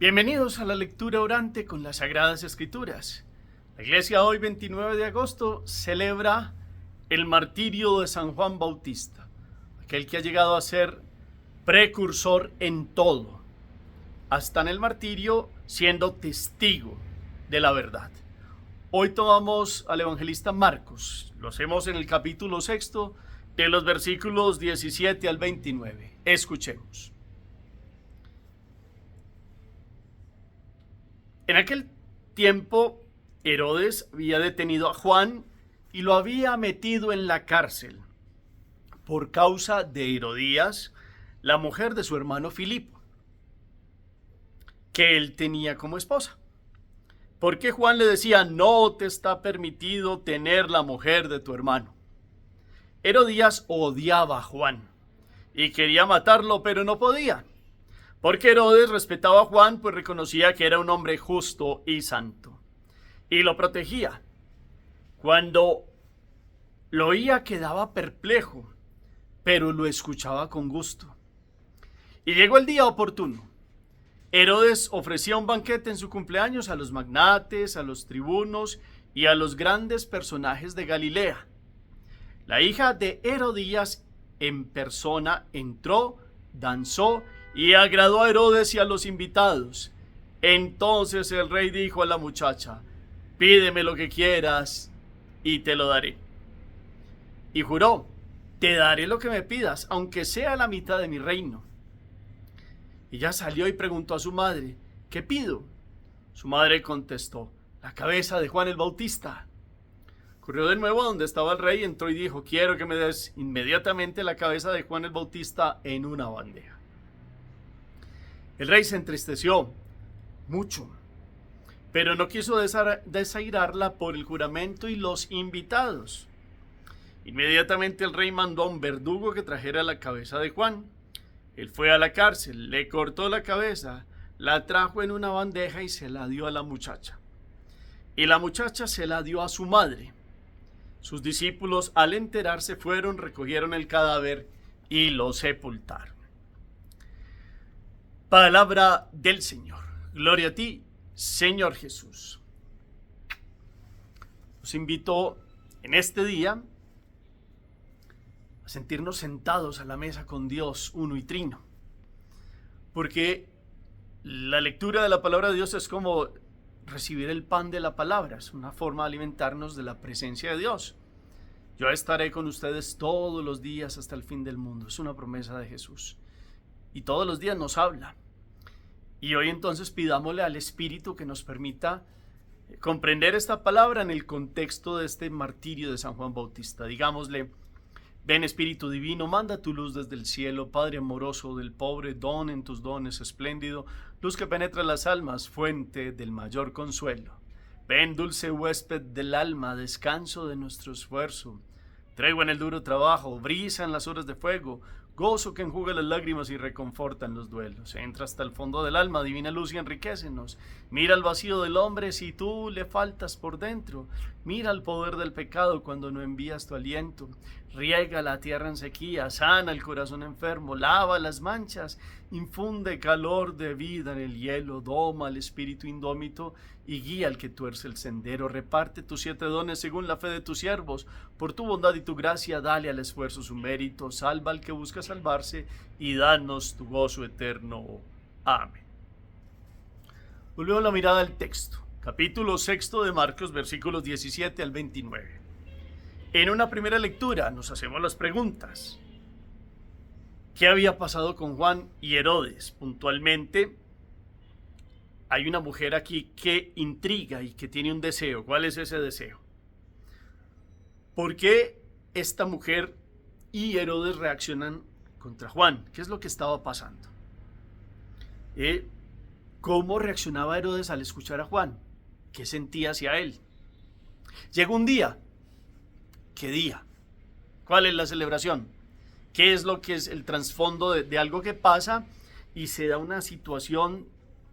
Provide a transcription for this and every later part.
Bienvenidos a la lectura orante con las Sagradas Escrituras. La iglesia hoy, 29 de agosto, celebra el martirio de San Juan Bautista, aquel que ha llegado a ser precursor en todo, hasta en el martirio siendo testigo de la verdad. Hoy tomamos al evangelista Marcos, lo hacemos en el capítulo 6, de los versículos 17 al 29. Escuchemos. En aquel tiempo, Herodes había detenido a Juan y lo había metido en la cárcel por causa de Herodías, la mujer de su hermano Filipo, que él tenía como esposa. Porque Juan le decía: no te está permitido tener la mujer de tu hermano. Herodías odiaba a Juan y quería matarlo, pero no podía. Porque Herodes respetaba a Juan, pues reconocía que era un hombre justo y santo, y lo protegía. Cuando lo oía quedaba perplejo, pero lo escuchaba con gusto. Y llegó el día oportuno. Herodes ofrecía un banquete en su cumpleaños a los magnates, a los tribunos y a los grandes personajes de Galilea. La hija de Herodías en persona entró, danzó y agradó a Herodes y a los invitados. Entonces el rey dijo a la muchacha: pídeme lo que quieras y te lo daré. Y juró: te daré lo que me pidas, aunque sea la mitad de mi reino. Ella salió y preguntó a su madre: ¿qué pido? Su madre contestó: la cabeza de Juan el Bautista. Corrió de nuevo a donde estaba el rey, entró y dijo: quiero que me des inmediatamente la cabeza de Juan el Bautista en una bandeja. El rey se entristeció mucho, pero no quiso desairarla por el juramento y los invitados. Inmediatamente el rey mandó a un verdugo que trajera la cabeza de Juan. Él fue a la cárcel, le cortó la cabeza, la trajo en una bandeja y se la dio a la muchacha. Y la muchacha se la dio a su madre. Sus discípulos, al enterarse, fueron, recogieron el cadáver y lo sepultaron. Palabra del Señor. Gloria a ti, Señor Jesús. Os invito en este día a sentirnos sentados a la mesa con Dios uno y trino, porque la lectura de la palabra de Dios es como recibir el pan de la palabra, es una forma de alimentarnos de la presencia de Dios. Yo estaré con ustedes todos los días hasta el fin del mundo, es una promesa de Jesús, y todos los días nos habla. Y hoy entonces pidámosle al Espíritu que nos permita comprender esta palabra en el contexto de este martirio de San Juan Bautista. Digámosle: ven, Espíritu Divino, manda tu luz desde el cielo, Padre amoroso del pobre, don en tus dones espléndido, luz que penetra las almas, fuente del mayor consuelo. Ven, dulce huésped del alma, descanso de nuestro esfuerzo, tregua en el duro trabajo, brisa en las horas de fuego, gozo que enjuga las lágrimas y reconforta en los duelos. Entra hasta el fondo del alma, divina luz, y enriquécenos. Mira el vacío del hombre si tú le faltas por dentro. Mira el poder del pecado cuando no envías tu aliento. Riega la tierra en sequía, sana el corazón enfermo, lava las manchas, infunde calor de vida en el hielo, doma al espíritu indómito y guía al que tuerce el sendero. Reparte tus 7 dones según la fe de tus siervos. Por tu bondad y tu gracia, dale al esfuerzo su mérito. Salva al que busca salvarse y danos tu gozo eterno. Amén. Volvemos la mirada al texto. Capítulo 6 de Marcos, versículos 17 al 29. En una primera lectura nos hacemos las preguntas: ¿qué había pasado con Juan y Herodes? Puntualmente, hay una mujer aquí que intriga y que tiene un deseo. ¿Cuál es ese deseo? ¿Por qué esta mujer y Herodes reaccionan contra Juan? ¿Qué es lo que estaba pasando? ¿Cómo reaccionaba Herodes al escuchar a Juan? ¿Qué sentía hacia él? Llegó un día. ¿Qué día? ¿Cuál es la celebración? ¿Qué es lo que es el trasfondo de algo que pasa y se da una situación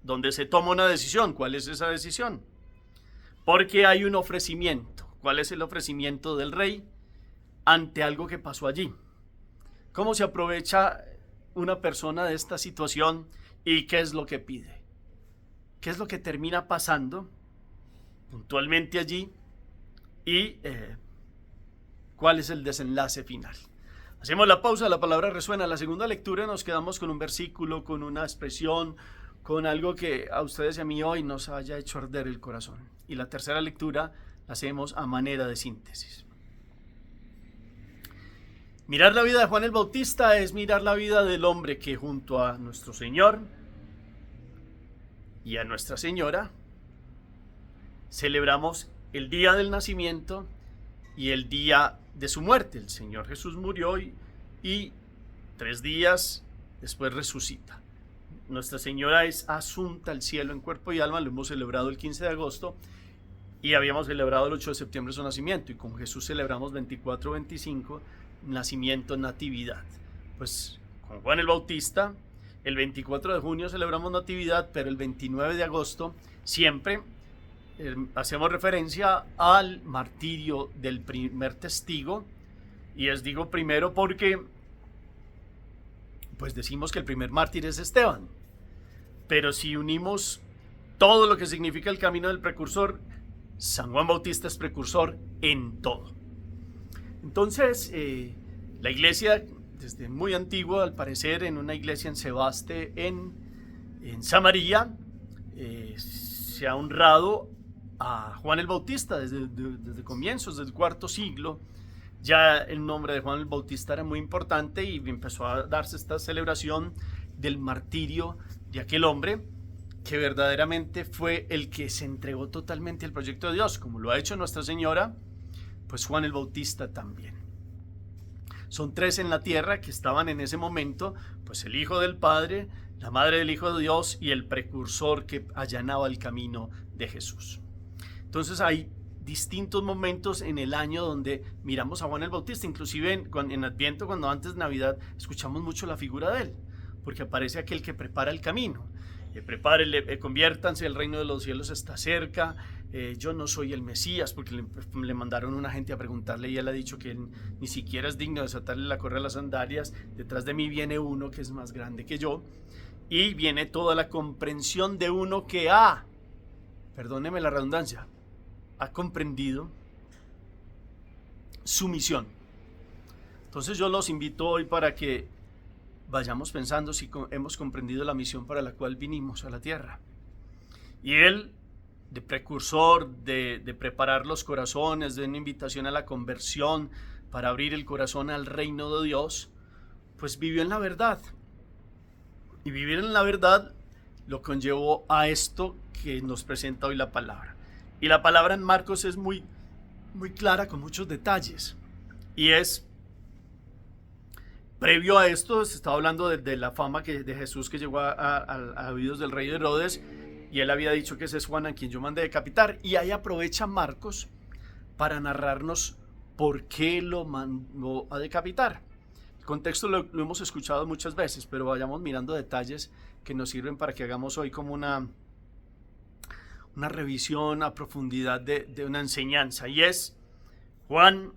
donde se toma una decisión? ¿Cuál es esa decisión? Porque hay un ofrecimiento. ¿Cuál es el ofrecimiento del rey ante algo que pasó allí? ¿Cómo se aprovecha una persona de esta situación y qué es lo que pide? qué es lo que termina pasando puntualmente allí y cuál es el desenlace final. Hacemos la pausa, la palabra resuena. La segunda lectura nos quedamos con un versículo, con una expresión, con algo que a ustedes y a mí hoy nos haya hecho arder el corazón. Y la tercera lectura la hacemos a manera de síntesis. Mirar la vida de Juan el Bautista es mirar la vida del hombre que junto a nuestro Señor y a Nuestra Señora celebramos el día del nacimiento y el día de su muerte. El Señor Jesús murió y 3 días después resucita. Nuestra Señora es asunta al cielo en cuerpo y alma. Lo hemos celebrado el 15 de agosto y habíamos celebrado el 8 de septiembre su nacimiento, y con Jesús celebramos 24, 25, nacimiento, natividad. Pues con Juan el Bautista el 24 de junio celebramos natividad, pero el 29 de agosto siempre hacemos referencia al martirio del primer testigo. Y es digo primero porque pues decimos que el primer mártir es Esteban, pero si unimos todo lo que significa el camino del precursor, San Juan Bautista es precursor en todo. Entonces la iglesia, desde muy antiguo, al parecer en una iglesia en Sebaste, en Samaria, se ha honrado a Juan el Bautista desde comienzos del IV siglo. Ya el nombre de Juan el Bautista era muy importante y empezó a darse esta celebración del martirio de aquel hombre que verdaderamente fue el que se entregó totalmente al proyecto de Dios, como lo ha hecho Nuestra Señora, pues Juan el Bautista también. Son 3 en la tierra que estaban en ese momento, pues el Hijo del Padre, la Madre del Hijo de Dios y el precursor que allanaba el camino de Jesús. Entonces hay distintos momentos en el año donde miramos a Juan el Bautista, inclusive en Adviento, cuando antes de Navidad escuchamos mucho la figura de él, porque aparece aquel que prepara el camino. Conviértanse, el reino de los cielos está cerca. Yo no soy el Mesías, porque le mandaron una gente a preguntarle y él ha dicho que él ni siquiera es digno de desatarle la correa a las sandalias. Detrás de mí viene uno que es más grande que yo, y viene toda la comprensión de uno que perdóneme la redundancia, ha comprendido su misión. Entonces yo los invito hoy para que vayamos pensando si hemos comprendido la misión para la cual vinimos a la tierra. Y él, de precursor, de preparar los corazones, de una invitación a la conversión, para abrir el corazón al reino de Dios, pues vivió en la verdad. Y vivir en la verdad lo conllevó a esto que nos presenta hoy la palabra. Y la palabra en Marcos es muy, muy clara, con muchos detalles. Y es, previo a esto, se estaba hablando de la fama de Jesús que llegó a oídos del rey Herodes, y él había dicho que ese es Juan a quien yo mandé decapitar. Y ahí aprovecha Marcos para narrarnos por qué lo mandó a decapitar. El contexto lo hemos escuchado muchas veces, pero vayamos mirando detalles que nos sirven para que hagamos hoy como una revisión a profundidad de una enseñanza. Y es, Juan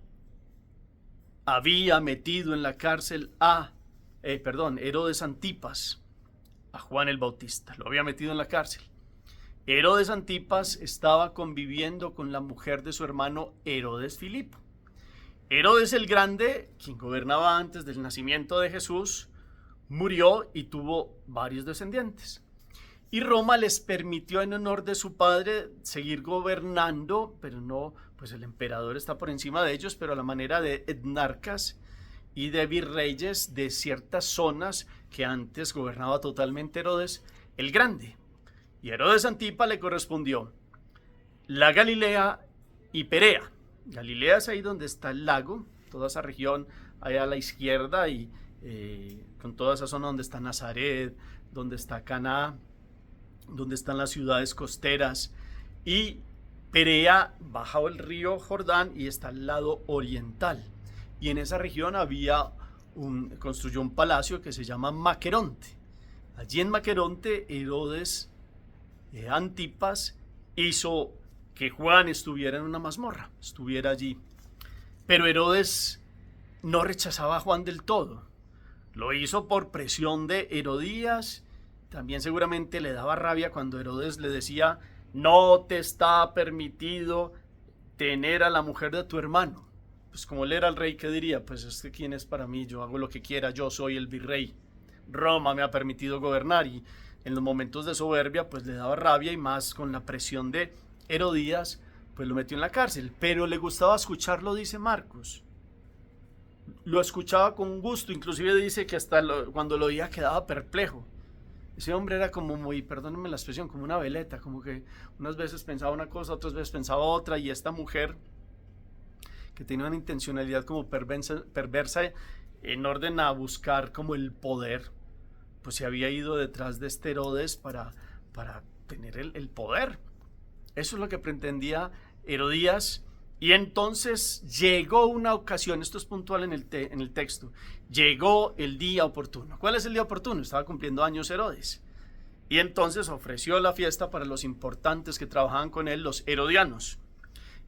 había metido en la cárcel Herodes Antipas, a Juan el Bautista, lo había metido en la cárcel. Herodes Antipas estaba conviviendo con la mujer de su hermano Herodes Filipo. Herodes el Grande, quien gobernaba antes del nacimiento de Jesús, murió y tuvo varios descendientes. Y Roma les permitió, en honor de su padre, seguir gobernando, pero no, pues el emperador está por encima de ellos, pero a la manera de etnarcas y de virreyes de ciertas zonas que antes gobernaba totalmente Herodes el Grande. Y a Herodes Antipas le correspondió la Galilea y Perea. Galilea es ahí donde está el lago, toda esa región allá a la izquierda, y con toda esa zona donde está Nazaret, donde está Caná, donde están las ciudades costeras, y Perea baja el río Jordán y está al lado oriental. Y en esa región construyó un palacio que se llama Maqueronte. Allí en Maqueronte, Herodes Antipas hizo que Juan estuviera en una mazmorra, estuviera allí. Pero Herodes no rechazaba a Juan del todo. Lo hizo por presión de Herodías también seguramente le daba rabia cuando Herodes le decía: no te está permitido tener a la mujer de tu hermano. Pues como él era el rey, ¿qué diría? Pues es que quién es para mí, yo hago lo que quiera, yo soy el virrey. Roma me ha permitido gobernar, y en los momentos de soberbia pues le daba rabia, y más con la presión de Herodías, pues lo metió en la cárcel. Pero le gustaba escucharlo, dice Marcos. Lo escuchaba con gusto, inclusive dice que hasta cuando lo oía quedaba perplejo. Ese hombre era como muy, perdónenme la expresión, como una veleta, como que unas veces pensaba una cosa, otras veces pensaba otra, y esta mujer, que tenía una intencionalidad como perversa en orden a buscar como el poder, pues se había ido detrás de este Herodes para tener el poder. Eso es lo que pretendía Herodías. Y entonces llegó una ocasión, esto es puntual en el texto, llegó el día oportuno. ¿Cuál es el día oportuno? Estaba cumpliendo años Herodes. Y entonces ofreció la fiesta para los importantes que trabajaban con él, los herodianos.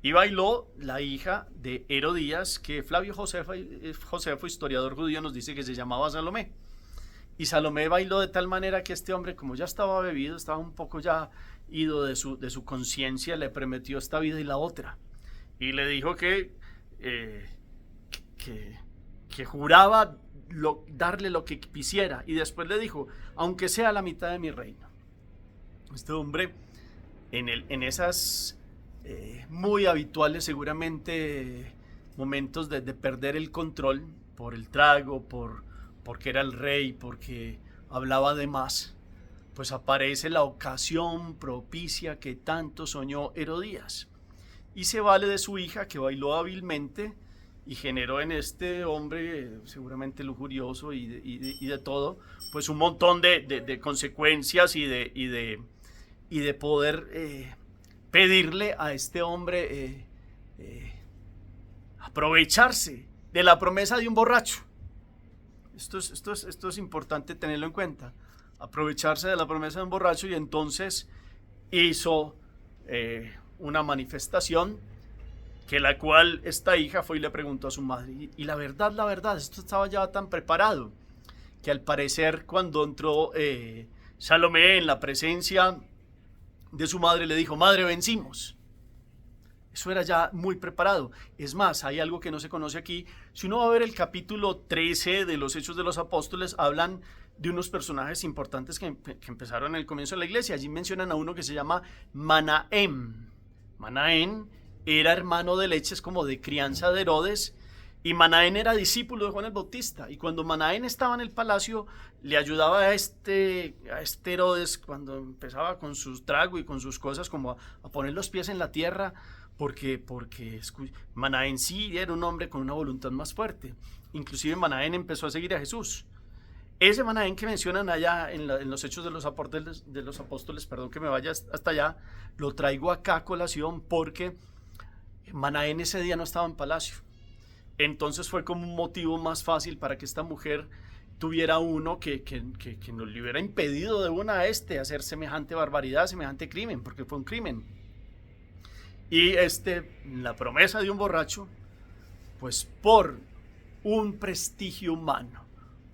Y bailó la hija de Herodías, que Flavio Josefo, historiador judío, nos dice que se llamaba Salomé. Y Salomé bailó de tal manera que este hombre, como ya estaba bebido, estaba un poco ya ido de su conciencia, le prometió esta vida y la otra. Y le dijo que juraba darle lo que quisiera. Y después le dijo: aunque sea la mitad de mi reino. Este hombre, en esas muy habituales seguramente momentos de perder el control por el trago, porque era el rey, porque hablaba de más, pues aparece la ocasión propicia que tanto soñó Herodías. Y se vale de su hija, que bailó hábilmente y generó en este hombre seguramente lujurioso y de todo, pues un montón de consecuencias y de poder pedirle a este hombre aprovecharse de la promesa de un borracho. Esto es importante tenerlo en cuenta. Aprovecharse de la promesa de un borracho, y entonces hizo una manifestación, que la cual esta hija fue y le preguntó a su madre. Y la verdad, esto estaba ya tan preparado, que al parecer cuando entró Salomé en la presencia de su madre, le dijo: madre, vencimos. Eso era ya muy preparado. Es más, hay algo que no se conoce aquí. Si uno va a ver el capítulo 13 de los Hechos de los Apóstoles, hablan de unos personajes importantes que empezaron en el comienzo de la iglesia. Allí mencionan a uno que se llama Manaén. Manaén era hermano de leches, como de crianza de Herodes, y Manaén era discípulo de Juan el Bautista. Y cuando Manaén estaba en el palacio, le ayudaba a este Herodes cuando empezaba con sus trago y con sus cosas, como a poner los pies en la tierra, porque Manaén sí era un hombre con una voluntad más fuerte. Inclusive Manaén empezó a seguir a Jesús. Ese Manaén que mencionan allá en los Hechos de los Apóstoles, perdón que me vaya hasta allá, lo traigo acá a colación porque Manaén ese día no estaba en palacio. Entonces fue como un motivo más fácil para que esta mujer tuviera uno que no le hubiera impedido de una a hacer semejante barbaridad, semejante crimen, porque fue un crimen. Y la promesa de un borracho, pues por un prestigio humano,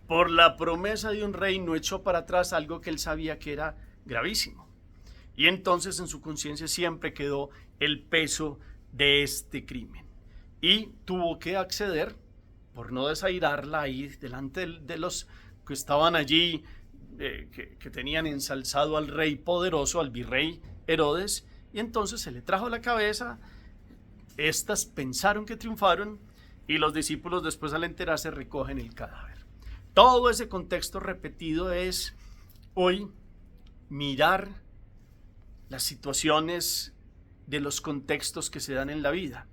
por la promesa de un rey, no echó para atrás algo que él sabía que era gravísimo. Y entonces en su conciencia siempre quedó el peso de este crimen. Y tuvo que acceder, por no desairarla ahí delante de los que estaban allí, que tenían ensalzado al rey poderoso, al virrey Herodes, y entonces se le trajo la cabeza. Estas pensaron que triunfaron, y los discípulos, después, al enterarse, recogen el cadáver. Todo ese contexto repetido es hoy mirar las situaciones de los contextos que se dan en la vida.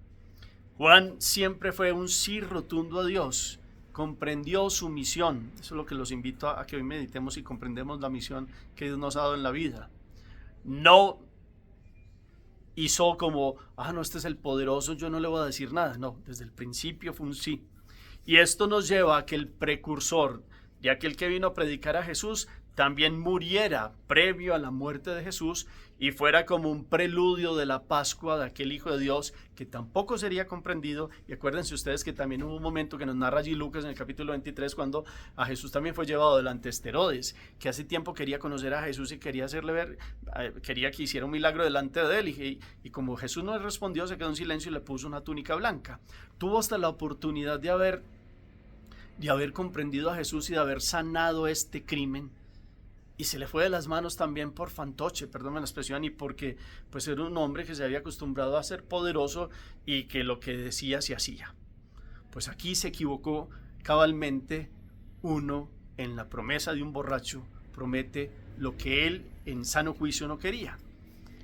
Juan siempre fue un sí rotundo a Dios, comprendió su misión. Eso es lo que los invito a que hoy meditemos y comprendemos la misión que Dios nos ha dado en la vida. No hizo como: no, este es el poderoso, yo no le voy a decir nada. No, desde el principio fue un sí. Y esto nos lleva a que el precursor de aquel que vino a predicar a Jesús también muriera previo a la muerte de Jesús y fuera como un preludio de la Pascua de aquel Hijo de Dios que tampoco sería comprendido. Y acuérdense ustedes que también hubo un momento que nos narra allí Lucas en el capítulo 23 cuando a Jesús también fue llevado delante de Herodes, que hace tiempo quería conocer a Jesús y quería hacerle ver, quería que hiciera un milagro delante de él, y como Jesús no le respondió, se quedó en silencio y le puso una túnica blanca. Tuvo hasta la oportunidad de haber comprendido a Jesús y de haber sanado este crimen, y se le fue de las manos también por fantoche, perdónme la expresión, y porque pues era un hombre que se había acostumbrado a ser poderoso y que lo que decía se hacía. Pues aquí se equivocó cabalmente. Uno, en la promesa de un borracho, promete lo que él en sano juicio no quería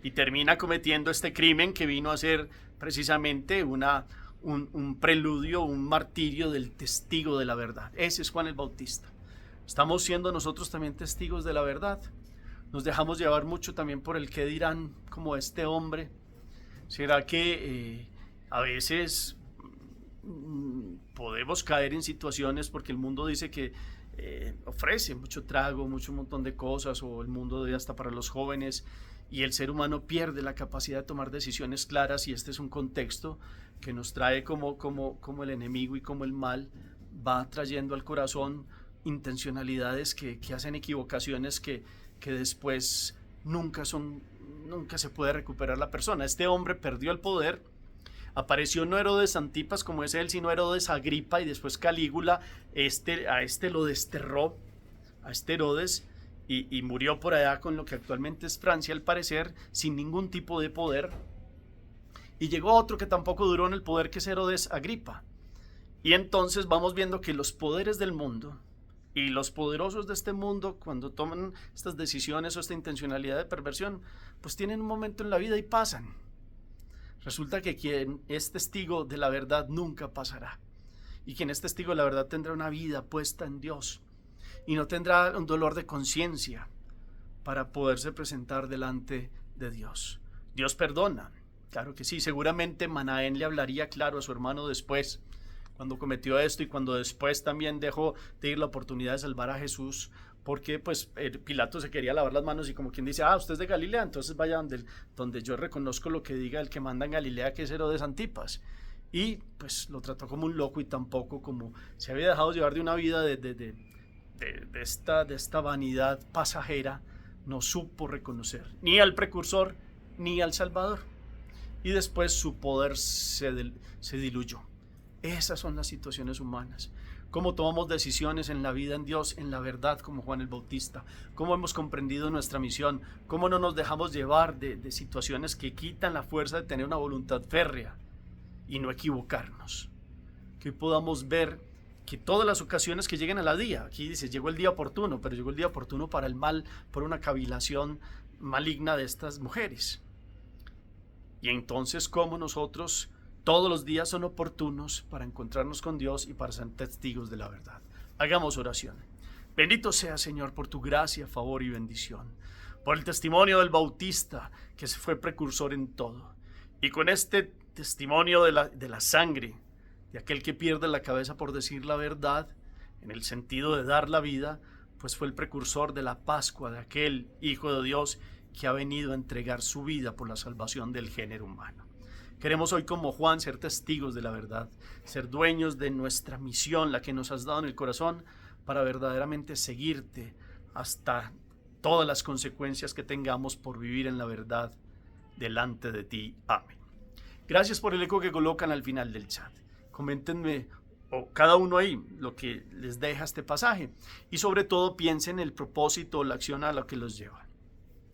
y termina cometiendo este crimen que vino a ser precisamente un preludio, un martirio del testigo de la verdad. Ese es Juan el Bautista. Estamos siendo nosotros también testigos de la verdad. Nos dejamos llevar mucho también por el qué dirán, como este hombre. ¿Será que a veces podemos caer en situaciones porque el mundo dice que ofrece mucho trago, mucho montón de cosas, o el mundo de hasta para los jóvenes, y el ser humano pierde la capacidad de tomar decisiones claras? Y este es un contexto que nos trae como el enemigo y como el mal va trayendo al corazón intencionalidades que hacen equivocaciones que después nunca se puede recuperar la persona. Este hombre perdió el poder. Apareció no Herodes Antipas como es él, sino Herodes Agripa, y después Calígula a este lo desterró, a este Herodes, y murió por allá con lo que actualmente es Francia, al parecer, sin ningún tipo de poder. Y llegó otro que tampoco duró en el poder, que es Herodes Agripa. Y entonces vamos viendo que los poderes del mundo y los poderosos de este mundo, cuando toman estas decisiones o esta intencionalidad de perversión, pues tienen un momento en la vida y pasan. Resulta que quien es testigo de la verdad nunca pasará. Y quien es testigo de la verdad tendrá una vida puesta en Dios y no tendrá un dolor de conciencia para poderse presentar delante de Dios. Dios perdona, claro que sí. Seguramente Manaén le hablaría claro a su hermano después, cuando cometió esto, y cuando después también dejó de ir la oportunidad de salvar a Jesús, porque pues Pilato se quería lavar las manos y como quien dice, usted es de Galilea, entonces vaya donde yo reconozco lo que diga el que manda en Galilea, que es Herodes Antipas. Y pues lo trató como un loco, y tampoco, como se había dejado llevar de una vida de esta vanidad pasajera, no supo reconocer ni al precursor ni al Salvador, y después su poder se diluyó. Esas son las situaciones humanas. Cómo tomamos decisiones en la vida en Dios, en la verdad, como Juan el Bautista. Cómo hemos comprendido nuestra misión. Cómo no nos dejamos llevar de situaciones que quitan la fuerza de tener una voluntad férrea y no equivocarnos. Que podamos ver que todas las ocasiones que lleguen a la día, aquí dice, llegó el día oportuno, pero llegó el día oportuno para el mal, por una cavilación maligna de estas mujeres. Y entonces, cómo nosotros todos los días son oportunos para encontrarnos con Dios y para ser testigos de la verdad. Hagamos oración. Bendito sea, Señor, por tu gracia, favor y bendición, por el testimonio del Bautista, que se fue precursor en todo, y con este testimonio de la sangre de aquel que pierde la cabeza por decir la verdad, en el sentido de dar la vida, pues fue el precursor de la Pascua, de aquel Hijo de Dios que ha venido a entregar su vida por la salvación del género humano. Queremos hoy, como Juan, ser testigos de la verdad, ser dueños de nuestra misión, la que nos has dado en el corazón, para verdaderamente seguirte hasta todas las consecuencias que tengamos por vivir en la verdad delante de ti. Amén. Gracias por el eco que colocan al final del chat. Coméntenme, o cada uno ahí, lo que les deja este pasaje, y sobre todo piensen en el propósito o la acción a la que los lleva.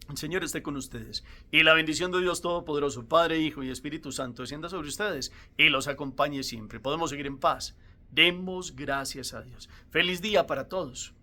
El Señor esté con ustedes, y la bendición de Dios Todopoderoso, Padre, Hijo y Espíritu Santo, descienda sobre ustedes y los acompañe siempre. Podemos seguir en paz. Demos gracias a Dios. Feliz día para todos.